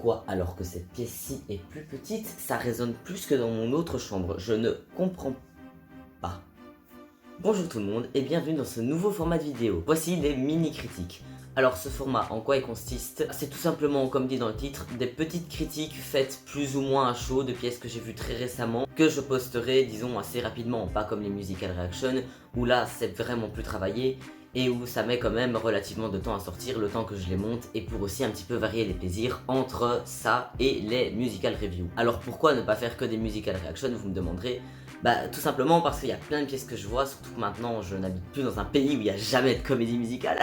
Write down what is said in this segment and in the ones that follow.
pourquoi, alors que cette pièce-ci est plus petite, ça résonne plus que dans mon autre chambre? Je ne comprends pas. Bonjour tout le monde et bienvenue dans ce nouveau format de vidéo. Voici les mini-critiques. Alors ce format, en quoi il consiste? C'est tout simplement, comme dit dans le titre, des petites critiques faites plus ou moins à chaud de pièces que j'ai vues très récemment, que je posterai, disons, assez rapidement, pas comme les musical reactions, où là c'est vraiment plus travaillé, et où ça met quand même relativement de temps à sortir, le temps que je les monte, et pour aussi un petit peu varier les plaisirs entre ça et les musical reviews. Alors pourquoi ne pas faire que des musical reactions, vous me demanderez? Bah tout simplement parce qu'il y a plein de pièces que je vois, surtout que maintenant je n'habite plus dans un pays où il n'y a jamais de comédie musicale.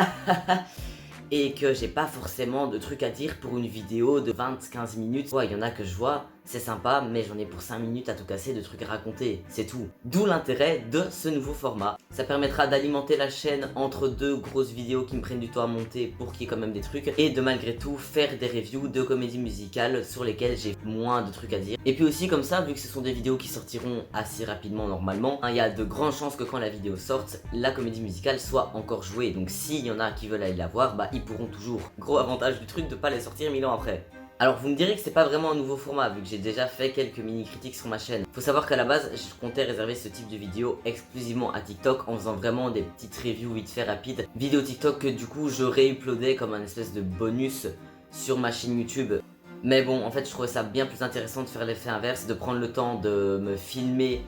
Et que j'ai pas forcément de trucs à dire pour une vidéo de 20-15 minutes. Ouais, il y en a que je vois, c'est sympa, mais j'en ai pour 5 minutes à tout casser de trucs à raconter, c'est tout. D'où l'intérêt de ce nouveau format. Ça permettra d'alimenter la chaîne entre deux grosses vidéos qui me prennent du temps à monter pour qu'il y ait quand même des trucs, et de malgré tout faire des reviews de comédies musicales sur lesquelles j'ai moins de trucs à dire. Et puis aussi comme ça, vu que ce sont des vidéos qui sortiront assez rapidement normalement, il y a de grandes chances que quand la vidéo sorte, la comédie musicale soit encore jouée. Donc s'il y en a qui veulent aller la voir, bah ils pourront toujours. Gros avantage du truc de pas les sortir 1000 ans après. Alors vous me direz que c'est pas vraiment un nouveau format vu que j'ai déjà fait quelques mini critiques sur ma chaîne. Faut savoir qu'à la base je comptais réserver ce type de vidéo exclusivement à TikTok en faisant vraiment des petites reviews vite fait rapides. Vidéos TikTok que du coup je réuploadais comme un espèce de bonus sur ma chaîne YouTube. Mais bon, en fait je trouvais ça bien plus intéressant de faire l'effet inverse, de prendre le temps de me filmer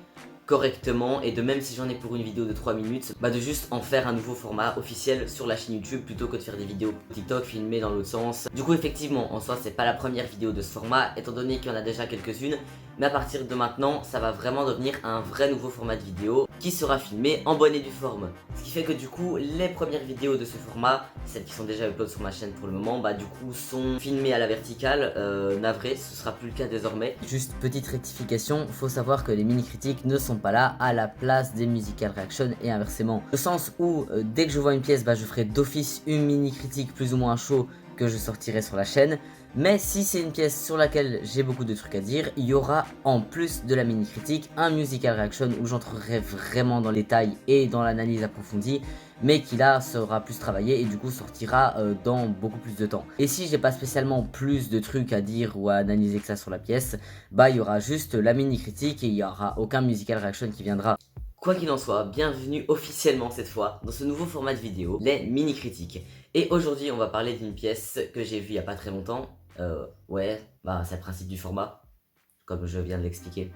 correctement et de, même si j'en ai pour une vidéo de 3 minutes, bah de juste en faire un nouveau format officiel sur la chaîne YouTube plutôt que de faire des vidéos TikTok filmées dans l'autre sens. Du coup effectivement en soi c'est pas la première vidéo de ce format étant donné qu'il y en a déjà quelques-unes, mais à partir de maintenant ça va vraiment devenir un vrai nouveau format de vidéo qui sera filmé en bonne et due forme. Ce qui fait que du coup les premières vidéos de ce format, celles qui sont déjà upload sur ma chaîne pour le moment, bah du coup sont filmées à la verticale, navré, ce sera plus le cas désormais. Juste petite rectification, faut savoir que les mini critiques ne sont pas là à la place des musical reactions et inversement. Au sens où dès que je vois une pièce, bah je ferai d'office une mini critique plus ou moins chaud que je sortirai sur la chaîne. Mais si c'est une pièce sur laquelle j'ai beaucoup de trucs à dire, il y aura en plus de la mini critique un musical reaction où j'entrerai vraiment dans les détails et dans l'analyse approfondie, mais qui là sera plus travaillé et du coup sortira dans beaucoup plus de temps. Et si j'ai pas spécialement plus de trucs à dire ou à analyser que ça sur la pièce, bah il y aura juste la mini critique et il y aura aucun musical reaction qui viendra. Quoi qu'il en soit, bienvenue officiellement cette fois dans ce nouveau format de vidéo, les mini critiques. Et aujourd'hui on va parler d'une pièce que j'ai vue il y a pas très longtemps. Ouais, bah c'est le principe du format, comme je viens de l'expliquer.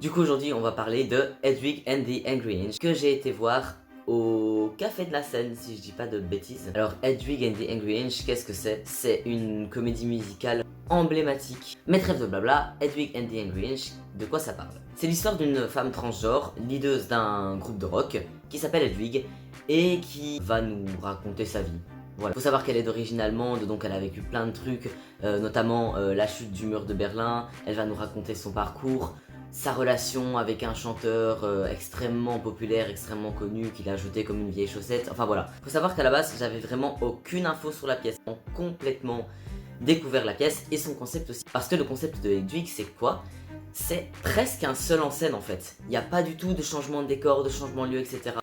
Du coup aujourd'hui on va parler de Hedwig and the Angry Inch, que j'ai été voir au Café de la Seine si je dis pas de bêtises. Alors Hedwig and the Angry Inch, qu'est-ce que c'est? C'est une comédie musicale emblématique. Mais trêve de blabla, Hedwig and the Angry Inch, de quoi ça parle? C'est l'histoire d'une femme transgenre, leaduse d'un groupe de rock, qui s'appelle Hedwig, et qui va nous raconter sa vie. Voilà. Faut savoir qu'elle est d'origine allemande, donc elle a vécu plein de trucs, notamment la chute du mur de Berlin. Elle va nous raconter son parcours, sa relation avec un chanteur extrêmement populaire, extrêmement connu, qu'il a jeté comme une vieille chaussette. Enfin voilà. Faut savoir qu'à la base, j'avais vraiment aucune info sur la pièce. J'ai complètement découvert la pièce et son concept aussi. Parce que le concept de Hedwig, c'est quoi? C'est presque un seul en scène en fait. Il n'y a pas du tout de changement de décor, de changement de lieu, etc.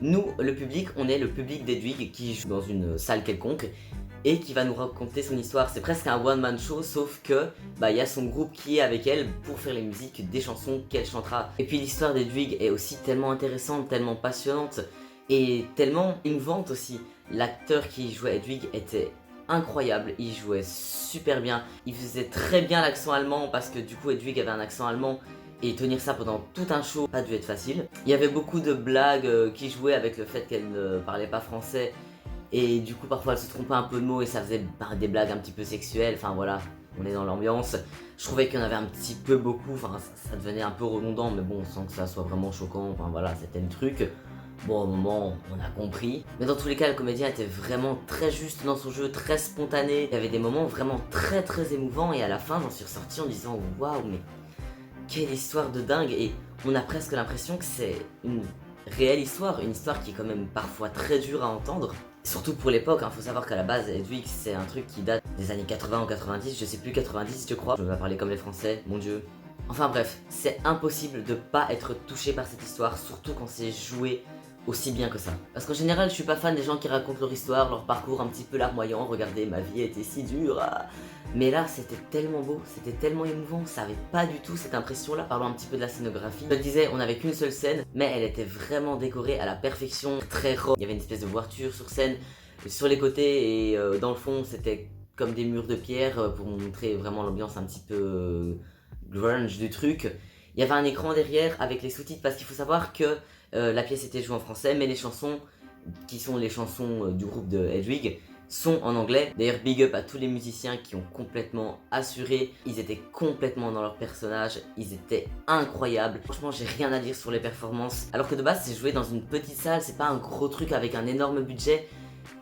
Nous, le public, on est le public d'Hedwig qui joue dans une salle quelconque et qui va nous raconter son histoire. C'est presque un one-man show, sauf que bah, y a son groupe qui est avec elle pour faire les musiques des chansons qu'elle chantera. Et puis l'histoire d'Hedwig est aussi tellement intéressante, tellement passionnante et tellement émouvante aussi. L'acteur qui jouait Hedwig était incroyable, il jouait super bien, il faisait très bien l'accent allemand parce que du coup Hedwig avait un accent allemand. Et tenir ça pendant tout un show, pas dû être facile. Il y avait beaucoup de blagues qui jouaient avec le fait qu'elle ne parlait pas français. Et du coup parfois elle se trompait un peu de mots et ça faisait des blagues un petit peu sexuelles. Enfin voilà, on est dans l'ambiance. Je trouvais qu'il y en avait un petit peu beaucoup, enfin ça devenait un peu redondant. Mais bon, sans que ça soit vraiment choquant, enfin voilà, c'était le truc. Bon, au moment, on a compris. Mais dans tous les cas, le comédien était vraiment très juste dans son jeu, très spontané. Il y avait des moments vraiment très émouvants. Et à la fin, j'en suis ressorti en disant waouh, mais quelle histoire de dingue, et on a presque l'impression que c'est une réelle histoire, une histoire qui est quand même parfois très dure à entendre. Surtout pour l'époque, faut savoir qu'à la base, Hedwig c'est un truc qui date des années 80 ou 90, je sais plus, 90 je crois. Je vais parler comme les Français, mon dieu. Enfin bref, c'est impossible de pas être touché par cette histoire, surtout quand c'est joué aussi bien que ça. Parce qu'en général, je suis pas fan des gens qui racontent leur histoire, leur parcours un petit peu larmoyant, regardez, ma vie était si dure, ah. Mais là, c'était tellement beau, c'était tellement émouvant, ça avait pas du tout cette impression-là. Parlons un petit peu de la scénographie. Je te disais, on n'avait qu'une seule scène, mais elle était vraiment décorée à la perfection, très raw. Il y avait une espèce de voiture sur scène, sur les côtés et dans le fond, c'était comme des murs de pierre pour montrer vraiment l'ambiance un petit peu grunge du truc. Il y avait un écran derrière avec les sous-titres parce qu'il faut savoir que la pièce était jouée en français, mais les chansons, qui sont les chansons du groupe de Hedwig, sont en anglais. D'ailleurs, big up à tous les musiciens qui ont complètement assuré. Ils étaient complètement dans leur personnage, ils étaient incroyables. Franchement, j'ai rien à dire sur les performances. Alors que de base, c'est joué dans une petite salle, c'est pas un gros truc avec un énorme budget,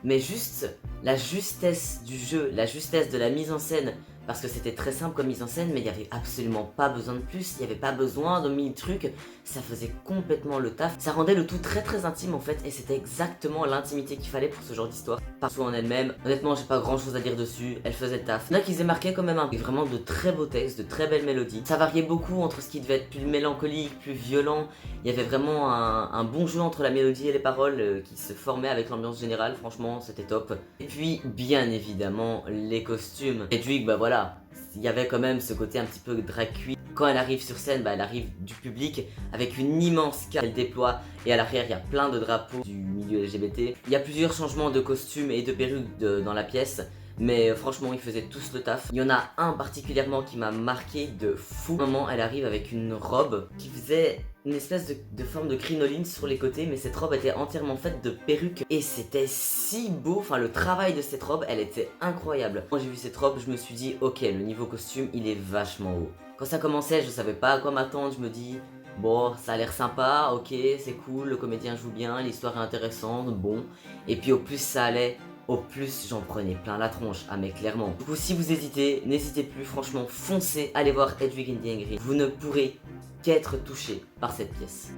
mais juste la justesse du jeu, la justesse de la mise en scène. Parce que c'était très simple comme mise en scène, mais il n'y avait absolument pas besoin de plus, il n'y avait pas besoin de 1000 trucs, ça faisait complètement le taf. Ça rendait le tout très très intime en fait, et c'était exactement l'intimité qu'il fallait pour ce genre d'histoire. Partout en elle-même, honnêtement j'ai pas grand chose à dire dessus, elle faisait le taf. Il y en a qui faisaient marquer quand même avec vraiment de très beaux textes, de très belles mélodies. Ça variait beaucoup entre ce qui devait être plus mélancolique, plus violent. Il y avait vraiment un bon jeu entre la mélodie et les paroles qui se formait avec l'ambiance générale, franchement c'était top. Et puis bien évidemment les costumes. Hedwig, bah voilà, il y avait quand même ce côté un petit peu drag queen. Quand elle arrive sur scène, bah elle arrive du public avec une immense cape qu'elle déploie et à l'arrière il y a plein de drapeaux du milieu LGBT. Il y a plusieurs changements de costumes et de perruques dans la pièce, mais franchement ils faisaient tous le taf. Il y en a un particulièrement qui m'a marqué de fou. À un moment elle arrive avec une robe qui faisait une espèce de forme de crinoline sur les côtés, mais cette robe était entièrement faite de perruques et c'était si beau. Enfin, le travail de cette robe, elle était incroyable. Quand j'ai vu cette robe, je me suis dit ok, le niveau costume il est vachement haut. Quand ça commençait, je savais pas à quoi m'attendre. Je me dis bon, ça a l'air sympa, ok, c'est cool, le comédien joue bien, l'histoire est intéressante, bon. Et puis au plus ça allait, au plus j'en prenais plein la tronche, ah mais clairement. Du coup, si vous hésitez, n'hésitez plus, franchement, foncez, allez voir Hedwig and the Angry. Vous ne pourrez qu'être touché par cette pièce.